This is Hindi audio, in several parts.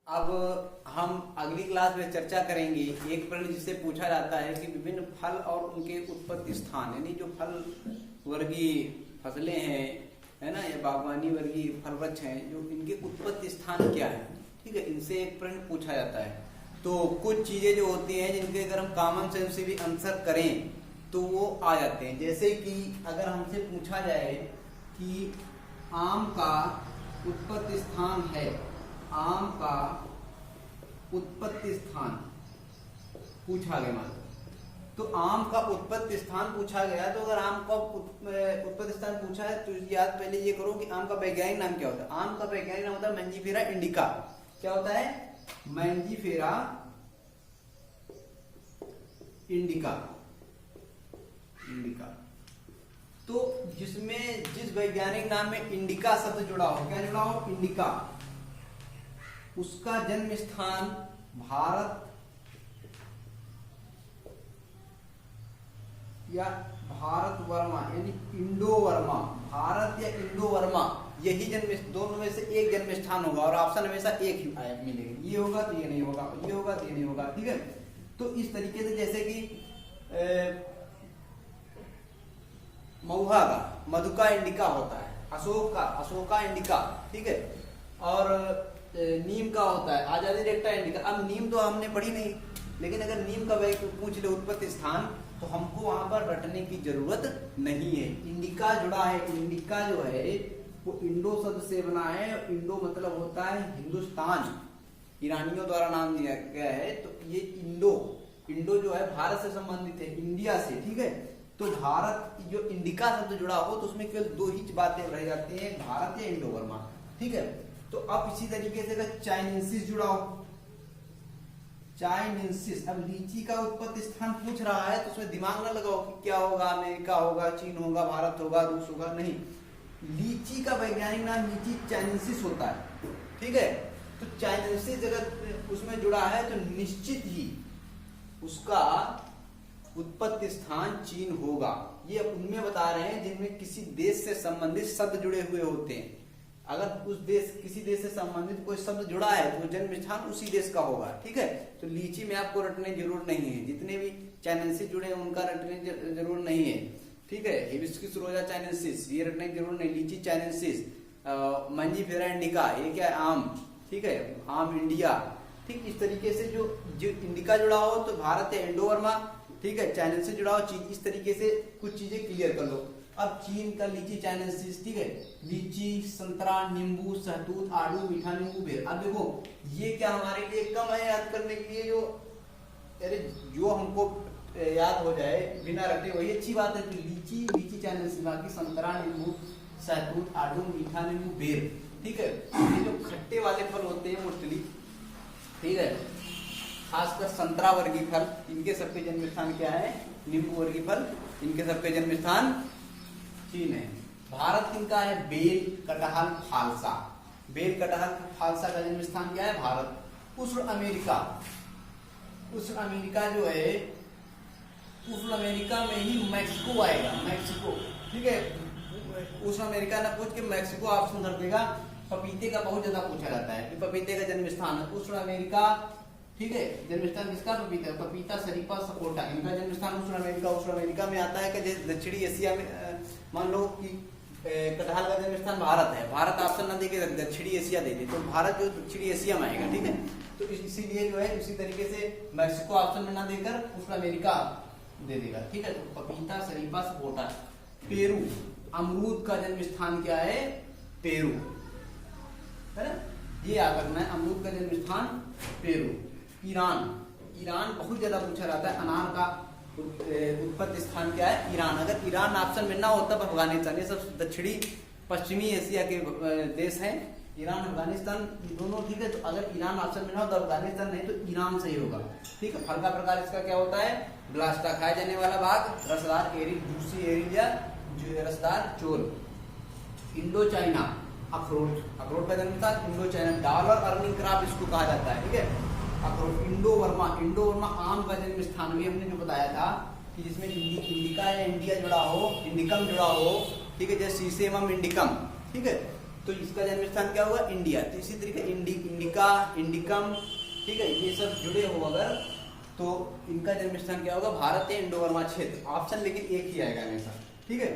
अब हम अगली क्लास में चर्चा करेंगे एक प्रश्न जिससे पूछा जाता है कि विभिन्न फल और उनके उत्पत्ति स्थान, यानी जो फल वर्गीय फसलें हैं, है ना, या बागवानी वर्गीय फल वृक्ष हैं, जो इनके उत्पत्ति स्थान क्या है। ठीक है, इनसे एक प्रश्न पूछा जाता है। तो कुछ चीजें जो होती हैं जिनके अगर हम कॉमन सेंस से भी आंसर करें तो वो आ जाते हैं। जैसे कि अगर हमसे पूछा जाए कि आम का उत्पत्ति स्थान है, आम का उत्पत्ति स्थान पूछा गया, मान तो आम का उत्पत्ति स्थान पूछा गया, तो अगर आम का उत्पत्ति स्थान पूछा है तो याद पहले ये करो कि आम का वैज्ञानिक नाम क्या होता है। आम का वैज्ञानिक नाम होता है मैंजीफेरा इंडिका। क्या होता है? Mangifera indica. इंडिका तो जिसमें जिस वैज्ञानिक नाम में इंडिका शब्द जुड़ा हो, क्या जुड़ा हो? इंडिका, उसका जन्म स्थान भारत या भारत वर्मा, यानी इंडो वर्मा, भारत या इंडो वर्मा, यही जन्म, दोनों में से एक जन्म स्थान होगा और ऑप्शन हमेशा एक ही मिलेगा। ये होगा तो ये नहीं होगा, ये होगा तो ये नहीं होगा। ठीक है, तो इस तरीके से जैसे कि महुआ का मधुका इंडिका होता है, अशोक का अशोका इंडिका, ठीक है, और नीम का होता है आजादी रेक्टा इंडिका। अब नीम तो हमने पढ़ी नहीं, लेकिन अगर नीम का पूछ ले उत्पत्ति स्थान तो हमको वहां पर रटने की जरूरत नहीं है। इंडिका जुड़ा है, इंडिका जो है वो इंडो शब्द से बना है। इंडो मतलब होता है हिंदुस्तान, ईरानियों द्वारा नाम दिया गया है। तो ये इंडो, इंडो जो है भारत से संबंधित है, इंडिया से। ठीक है, तो भारत जो इंडिका शब्द जुड़ा हो तो उसमें केवल दो ही बातें रह जाती हैं, भारत या इंडो वर्मा। ठीक है, तो अब इसी तरीके से अगर चाइनेंसिस जुड़ा हो, चाइनेंसिस, अब लीची का उत्पत्ति स्थान पूछ रहा है तो उसमें दिमाग ना लगाओ कि क्या होगा, अमेरिका होगा, चीन होगा, भारत होगा, रूस होगा, नहीं। लीची का वैज्ञानिक नाम लीची चाइनेंसिस होता है। ठीक है, तो चाइनेंसिस अगर उसमें जुड़ा है तो निश्चित ही उसका उत्पत्ति स्थान चीन होगा। ये उनमें बता रहे हैं जिनमें किसी देश से संबंधित शब्द जुड़े हुए होते हैं। अगर उस देश, किसी देश से संबंधित कोई शब्द जुड़ा है तो जन्म स्थान उसी देश का होगा। ठीक है, तो लीची में आपको रटने जरूर नहीं है, जितने भी चाइनेंसिस जुड़े हैं उनका रटने जरूर नहीं है। ठीक है, हिबिस्कुस रोजा चाइनेंसिस, ये रटने की जरूर नहीं। लीची चाइनेंसिस, मैंजीफेरा इंडिका, ये क्या है? आम। ठीक है, आम इंडिया। ठीक, इस तरीके से जो इंडिका जुड़ा हो तो भारत या इंडो वर्मा, ठीक है, चाइनेंसिस जुड़ा हो चीन। इस तरीके से कुछ चीजें क्लियर कर लो। अब चीन का लीची चाइनेंसिस, ठीक है, लीची, संतरा, नींबू, शहतूत, आड़ू, मीठा नींबू, बेर। अब देखो ये क्या हमारे लिए कम है याद करने के लिए, जो हमको याद हो जाए बिना रटे वही अच्छी बात है। तो लीची, लीची चाइनेंसिस, बाकी संतरा, नींबू, शहतूत, आड़ू, मीठा नींबू, बेर। ठीक है, ये जो खट्टे वाले फल होते हैं मोस्टली, ठीक है, खासकर संतरा वर्गीय फल, इनके सबके जन्म स्थान क्या है? नींबू वर्गीय फल, इनके सबके जन्म स्थान चीन है। भारत किनका है? बेल, कटहल, फालसा। बेल, कटहल, फालसा का जन्म स्थान क्या है? भारत। उष्ण अमेरिका, उष्ण अमेरिका जो है, उष्ण अमेरिका में ही मैक्सिको आएगा, मैक्सिको। ठीक है, उष्ण अमेरिका ना पूछ के मैक्सिको ऑप्शन कर देगा। पपीते का बहुत ज्यादा पूछा जाता है कि पपीते का जन्म स्थान है उष्ण अमेरिका। ठीक है, जन्म स्थान किसका? पपीता, पपीता, शरीफा, सपोटा, इनका जन्म स्थान उष्ण अमेरिका। उष्ण अमेरिका में आता है कि जैसे दक्षिणी एशिया में, मान लो कि कटहल का जन्म स्थान भारत है, भारत ऑप्शन ना देके दक्षिणी एशिया दे दे तो भारत जो दक्षिणी एशिया में आएगा। ठीक है, तो इसीलिए जो है उसी तरीके से मैक्सिको ऑप्शन में ना देकर उष्ण अमेरिका दे देगा। ठीक है, तो पपीता, शरीफा, सपोटा। पेरू, अमरूद का जन्म स्थान क्या है? पेरू, है ना, ये याद रखना है, अमरूद का जन्म स्थान पेरू। ईरान, ईरान बहुत ज्यादा पूछा जाता है, अनार का उत्पत्ति स्थान क्या है? ईरान। अगर ईरान ऑप्शन में ना होता तो अफगानिस्तान, ये सब दक्षिणी पश्चिमी एशिया के देश हैं, ईरान, अफगानिस्तान दोनों। ठीक है, तो अगर ईरान ऑप्शन में ना हो तो अफगानिस्तान, नहीं तो ईरान सही होगा। ठीक है, फल का प्रकार इसका क्या होता है? ग्लास्टा, खाया जाने वाला भाग, रसदार एरी, जूसी एरी या रसदार चोल। इंडो चाइना, अखरोट, अखरोट का जन्म स्थान Indo China. Dollar earning crop इसको कहा जाता है। ठीक है, अखरोट। इंडो वर्मा, इंडो वर्मा आम का जन्म स्थान भी हमने जो बताया था कि जिसमें इंडिका या इंडिया जुड़ा हो, इंडिकम जुड़ा हो। ठीक है, जैसे सीसेमम इंडिकम। ठीक है, तो इसका जन्म स्थान क्या होगा? इंडिया। तो इसी तरीके इंडिका, इंडिकम, ठीक है, ये सब जुड़े हो अगर तो इनका जन्म स्थान क्या होगा? भारत या इंडो बर्मा क्षेत्र। ऑप्शन लेकिन एक ही आएगा हमेशा, ठीक है।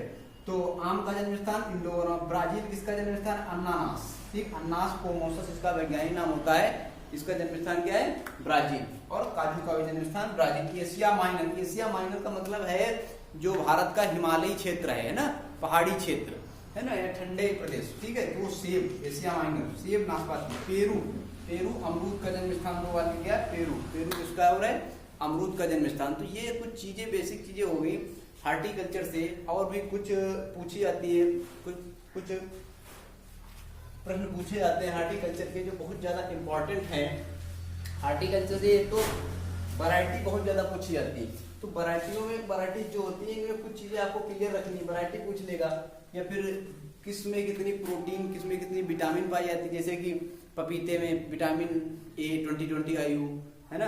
तो आम का जन्म स्थान इंडो बर्मा। ब्राजील किसका जन्म स्थान? अनानास, ठीक, अनानास फोमोसस इसका वैज्ञानिक नाम होता है। इसका जन्म स्थान क्या है? ब्राजील। और काजू का भी जन्म स्थान Brazil. Asia minor, Asia minor का मतलब है जो भारत का हिमालयी क्षेत्र है ना, पहाड़ी क्षेत्र है ना, या ठंडे प्रदेश, ठीक है। तो सेब, एशिया माइनर, सेब, नाशपाती। पेरू, पेरू अमरूद का जन्म स्थान दो बार लिख गया। पेरू, पेरू किसका हो रहा है? अमरूद का जन्म स्थान। तो ये कुछ चीजें, बेसिक चीजें हो गई हार्टिकल्चर से। और भी कुछ पूछी जाती है, कुछ प्रश्न पूछे जाते हैं हार्टिकल्चर के, जो बहुत ज्यादा इंपॉर्टेंट है। हार्टिकल्चर से तो वैरायटी बहुत ज्यादा पूछी जाती है। तो वैरायटियों में, वैरायटी जो होती है इनमें कुछ चीजें आपको क्लियर रखनी। वैरायटी पूछ लेगा, या फिर किसमें कितनी प्रोटीन, किसमें कितनी विटामिन पाई जाती है। जैसे कि पपीते में विटामिन ए 2020 आयु है ना,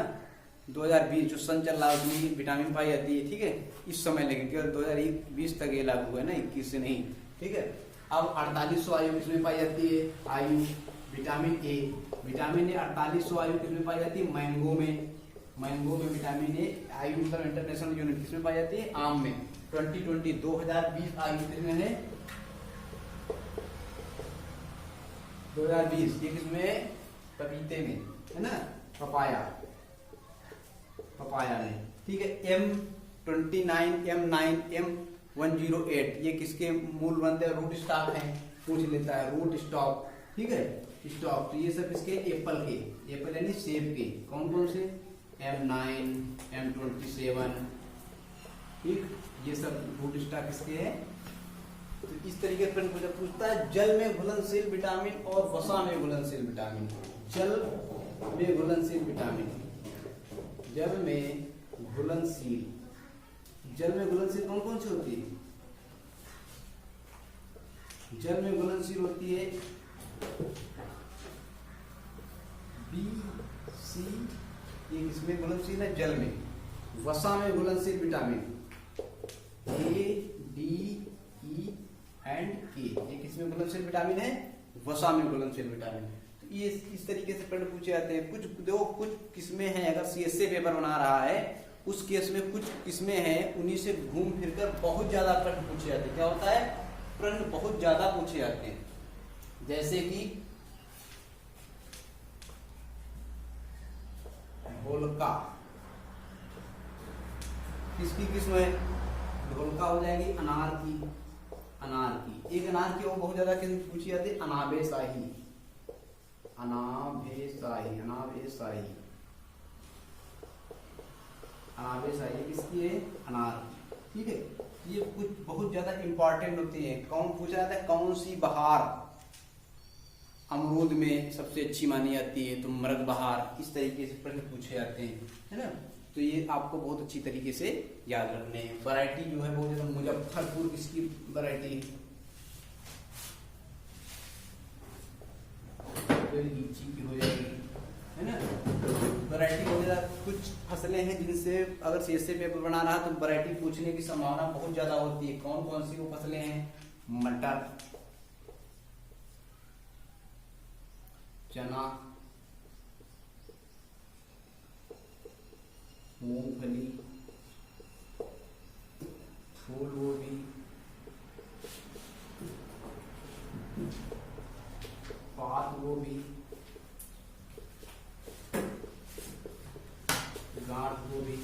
2020 जो सन चल रहा है उसमें विटामिन पाई जाती है, ठीक है। इस समय लेकिन केवल 2020 तक ये लागू है ना, 21 से नहीं, ठीक है। अब 4800 आयु किसमें पाई जाती है? आयु विटामिन ए, विटामिन ए 4800 आयु किसमें पाई जाती है? मैंगो में, मैंगो में विटामिन ए आयु मतलब इंटरनेशनल यूनिट किसमें पाई जाती है? आम में। 2020 आयु किसमें है? 2020, ये किसमें? पपीते में है ना, पपाया, पपाया में, ठीक है। M29, M9, M108 ये किसके मूल बनते हैं? रूट स्टॉक है, पूछ लेता है, रूट स्टॉक, ठीक है, स्टॉक। तो ये सब किसके? एप्पल के, एप्पल यानी सेब के। कौन कौन से? M9, M27, ठीक, ये सब रूट स्टॉक किसके है? तो इस तरीके से पूछता है जल में घुलनशील विटामिन और वसा में घुलनशील विटामिन। जल में घुलनशील विटामिन, जल में घुलनशील, जल में घुलनशील कौन कौन सी होती है? जल में घुलनशील होती है बी, सी, ये किसमें घुलनशील है? जल में। वसा में घुलनशील vitamin A, D, E and के, ये किसमें घुलनशील विटामिन है? वसा में घुलनशील विटामिन। तो ये इस तरीके से प्रश्न पूछे जाते हैं। कुछ देखो, कुछ किसमें है, अगर सीएसए पेपर बना रहा है उस केस में कुछ किसमें है, उन्हीं से घूम फिरकर बहुत ज्यादा प्रश्न पूछे जाते हैं। क्या होता है? प्रश्न बहुत ज्यादा पूछे जाते हैं। जैसे कि ढोलका किसकी किस्म है? ढोलका हो जाएगी अनार की, अनार की। एक अनार की वो बहुत ज्यादा किस्म पूछी जाती है, अनाबेशाही, अनाबेशाही, अनाबेशाही, अनाबेशाही किसकी है? अनार की, ठीक है। ये कुछ बहुत ज्यादा इंपॉर्टेंट होती है। कौन पूछा जाता है? कौन सी बहार अमरूद में सबसे अच्छी मानी जाती है? तो मृग बहार। इस तरीके से प्रश्न पूछे जाते हैं, है ना। तो ये आपको बहुत अच्छी तरीके से याद रखने हैं। वैरायटी जो है बहुत ज्यादा, मुजफ्फरपुर किसकी वैरायटी? लीची की हो जाएगी, है ना। वैरायटी वगैरह कुछ फसलें हैं जिनसे अगर सीएसए पेपर बना रहा तो वैरायटी पूछने की संभावना बहुत ज्यादा होती है। कौन कौन सी वो फसलें हैं? मटर, चना, मूंगफली, फूल गोभी, पात गोभी, गांठ गोभी,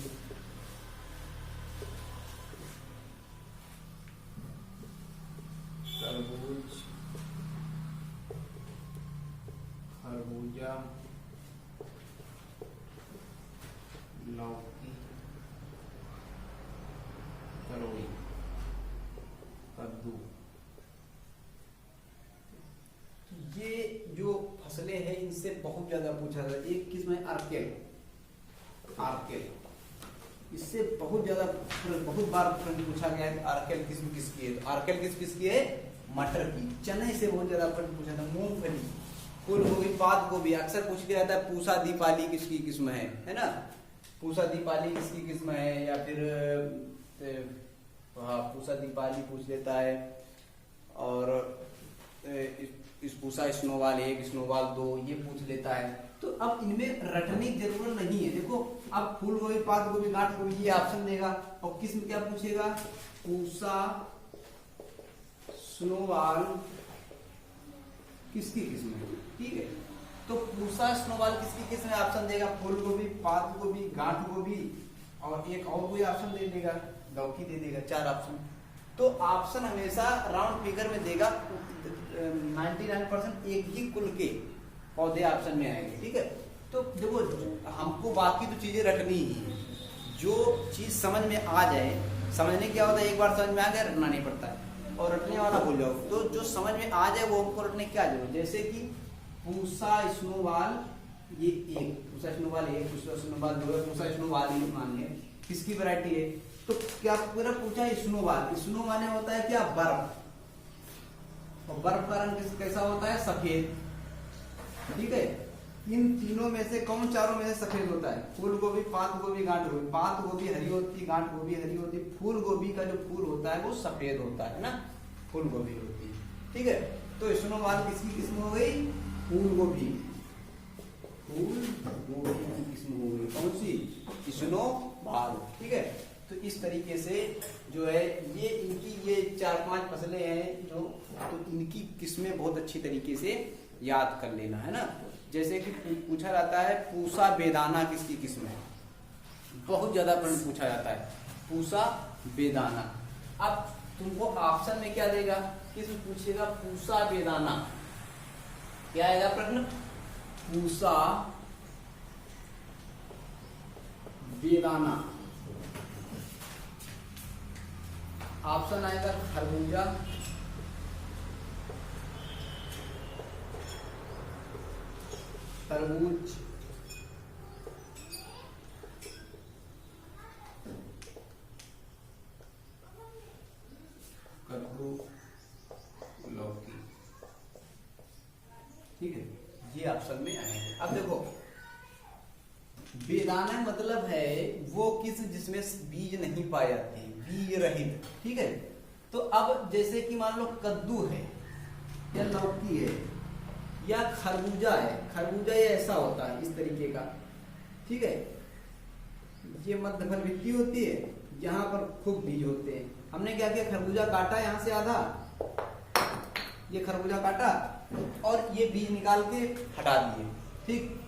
तरबूज, खरबूजा, लौकी, तरोई, कद्दू। ये जो फसलें हैं इनसे बहुत ज्यादा पूछा जाता है। एक किस्म है आर्केल, आर्केल, इससे बहुत ज्यादा बहुत बार प्रश्न पूछा गया है। आर्केल किस्म किसकी है? तो आर्केल किस्म किसकी है? मटर की। चने से बहुत ज्यादा प्रश्न पूछा था। मूंगफली, फूल गोभी, पात गोभी अक्सर पूछ लिया जाता है। पूसा दीपाली किसकी किस्म है ना। पूसा दीपाली किसकी किस्म है? या फिर हाँ, पूसा दीपाली पूछ लेता है। और इस पूछा स्नोबॉल 1, स्नोबॉल 2, ये पूछ लेता है। तो अब इनमें रटने की जरूरत नहीं है। देखो अब फूल गोभी, पात गोभी, गांठ गोभी, ये ऑप्शन देगा और किस्म क्या पूछेगा, पूसा स्नोबॉल किसकी किस्म है, ठीक है। तो पूसा स्नोबॉल किसकी किस्म है, ऑप्शन देगा फूल गोभी, पात गोभी, गांठ गोभी और एक और कोई ऑप्शन दे देगा, लौकी दे देगा, 4 ऑप्शन। तो ऑप्शन हमेशा राउंड फिगर में देगा, 99% एक ही कुल के पौधे ऑप्शन में आएंगे, ठीक है। तो देखो हमको बाकी तो चीजें रटनी ही है, जो चीज समझ में आ जाए, समझने क्या होता है, एक बार समझ में आ गया रटना नहीं पड़ता है, और रटने वाला भूल जाओ। तो जो समझ में आ जाए वो हमको रटने क्या जरूरत, जैसे कि पूसा स्नोबॉल ये एक, Pusa snowball 1, Pusa snowball 2, Pusa snowball मान लिया, किसकी वैरायटी है। तो क्या पूरा पूछा स्नोबॉल, स्नो माने होता है क्या, बर्फ, और बर्फ का रंग कैसा होता है, सफेद, ठीक है। इन तीनों में से कौन, चारों में से सफेद होता है, फूल गोभी, पात गोभी, गांठ गोभी। पात गोभी हरी होती, गांठ गोभी हरी होती, फूल गोभी का जो फूल होता है वो सफेद होता है ना, फूल गोभी होती है, ठीक है। तो स्नोबॉल किसकी किस्म हो गई, फूल गोभी, फूल गोभी की किस्म हो गई, कौन सी, स्नोबॉल, ठीक है। तो इस तरीके से जो है ये इनकी ये 4-5 फसलें हैं जो, तो इनकी किस्में बहुत अच्छी तरीके से याद कर लेना है ना। जैसे कि पूछा जाता है पूसा बेदाना किसकी किस्म है, बहुत ज्यादा प्रश्न पूछा जाता है पूसा बेदाना। अब तुमको ऑप्शन में क्या देगा, किस्म पूछेगा पूसा बेदाना, क्या आएगा प्रश्न, पूसा बेदाना। ऑप्शन आएगा खरबूजा, तरबूज, कद्दू, लौकी, ठीक है, ये ऑप्शन में आएंगे। अब देखो बेदाना मतलब है वो किस्म जिसमें बीज नहीं पाए जाते, बीज रहित, ठीक है। तो अब जैसे कि मान लो कद्दू है या लौकी है या खरबूजा है, खरबूजा ये ऐसा होता है इस तरीके का, ठीक है, ये मध्य फल वित्ती होती है, यहाँ पर खूब बीज होते हैं। हमने क्या किया, खरबूजा काटा यहाँ से आधा, ये खरबूजा काटा और ये बीज निकाल के हटा दिए, ठीक।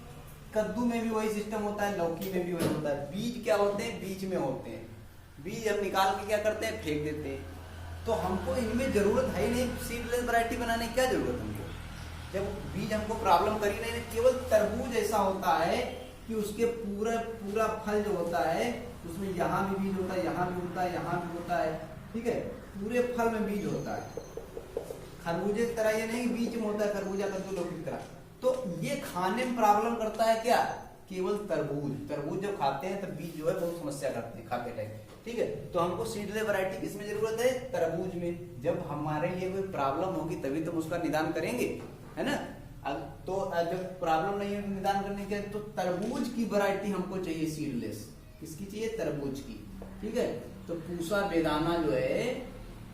कद्दू में भी वही सिस्टम होता है, लौकी में भी वही होता है, बीज क्या होते हैं, बीच में होते हैं, बीज हम निकाल के क्या करते हैं, फेंक देते हैं। तो हमको इनमें जरूरत है नहीं, सीडलेस वैरायटी बनाने की क्या जरूरत हमको, जब बीज हमको प्रॉब्लम करी नहीं। केवल तरबूज ऐसा होता है कि उसके पूरा फल जो होता है उसमें यहाँ भी बीज होता है, यहाँ भी होता है, यहाँ भी होता है, ठीक है, पूरे फल में बीज होता है। खरबूजे की तरह ये नहीं बीज में होता है, खरबूजा कद्दू लौकी की तरह। तो ये खाने में प्रॉब्लम करता है क्या, केवल तरबूज जब खाते हैं तब बीज जो है बहुत समस्या करते हैं खाते टाइम, ठीक है। तो हमको सीडलेस वैरायटी किसमें जरूरत है, तरबूज में। जब हमारे लिए कोई प्रॉब्लम होगी तभी तो हम उसका निदान करेंगे, है ना। तो जब प्रॉब्लम नहीं है निदान करने के, तो तरबूज की वैरायटी हमको चाहिए सीडलेस, किसकी चाहिए, तरबूज की, ठीक है। तो पूसा बेदाना जो है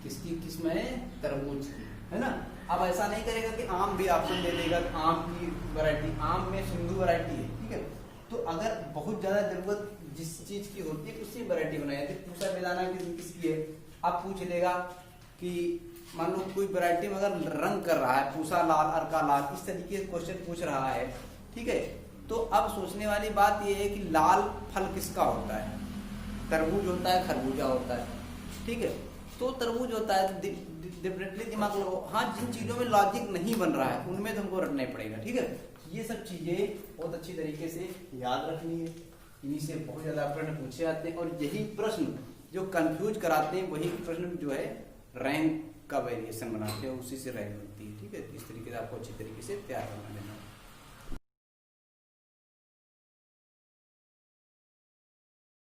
किसकी किस्म है, तरबूज की, है ना। अब ऐसा नहीं करेगा कि आम भी ऑप्शन दे देगा, आम की वैरायटी, आम में सिंधु वैरायटी है, ठीक है। तो अगर बहुत ज्यादा जरूरत जिस चीज की होती है उसी वैरायटी बनाई जाती है। पूसा बेदाना किसकी है, अब पूछ लेगा कि मान लो कोई वैरायटी में अगर रंग कर रहा है, पूसा लाल, अर्का लाल, इस तरीके से क्वेश्चन पूछ रहा है, ठीक है। तो अब सोचने वाली बात यह है कि लाल फल किसका होता है, तरबूज होता है, खरबूजा होता है, ठीक है। तो तरबूज होता है, डेफिनेटली दिमाग लगाओ। हाँ, जिन चीजों में लॉजिक नहीं बन रहा है उनमें तो हमको रखना ही पड़ेगा, ठीक है। ये सब चीजें बहुत अच्छी तरीके से याद रखनी है, इन्हीं से बहुत ज्यादा प्रश्न पूछे जाते हैं, और यही प्रश्न जो कंफ्यूज कराते हैं वही प्रश्न जो है रैंक का वेरिएशन बनाते हैं, उसी से रैंक बनती है, ठीक है। इस तरीके से आपको अच्छी तरीके से तैयार करना लेना।